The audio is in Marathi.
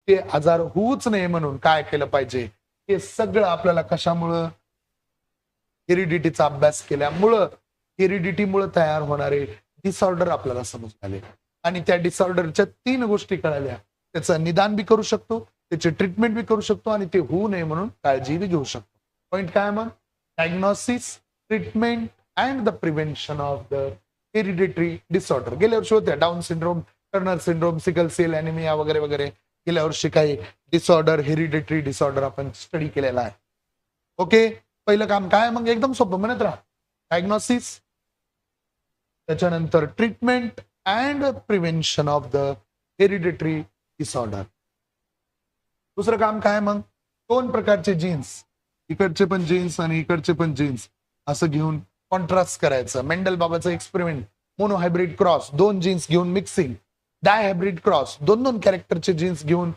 ते आजार होऊच नये म्हणून काय केलं पाहिजे, हे सगळं आपल्याला कशामुळं, हेरिडिटीचा अभ्यास केल्यामुळं, हेरिडिटीमुळे तयार होणारे डिसऑर्डर आपल्याला समजले आणि त्या डिसऑर्डरच्या 3 गोष्टी कळाल्या. त्याचं निदान बी करू शकतो, त्याची ट्रीटमेंट बी करू शकतो आणि ते होऊ नये म्हणून काळजी बी घेऊ शकतो. पॉइंट काय मग? Diagnosis, treatment and the prevention of the hereditary disorder. गेल्या वर्षी होत्या down syndrome, Turner syndrome, sickle cell anaemia वगैरे वगैरे. गेल्या वर्षी काही डिसऑर्डर, हेरिडिटरी डिसऑर्डर आपण स्टडी केलेला आहे. ओके, पहिलं काम काय मग? एकदम सोपं म्हणत राहा. डायग्नोसिस, त्याच्यानंतर treatment and prevention of the hereditary disorder. दुसरं काम काय मग? 2 प्रकारचे जीन्स, इकडचे पण जीन्स आणि इकडचे पण जीन्स असं घेऊन कॉन्ट्रास्ट करायचं. मेंडल बाबाचं एक्सपेरिमेंट, मोनोहायब्रिड क्रॉस, 2 जीन्स घेऊन मिक्सिंग, डायहायब्रिड क्रॉस, 2 कॅरेक्टरचे जीन्स घेऊन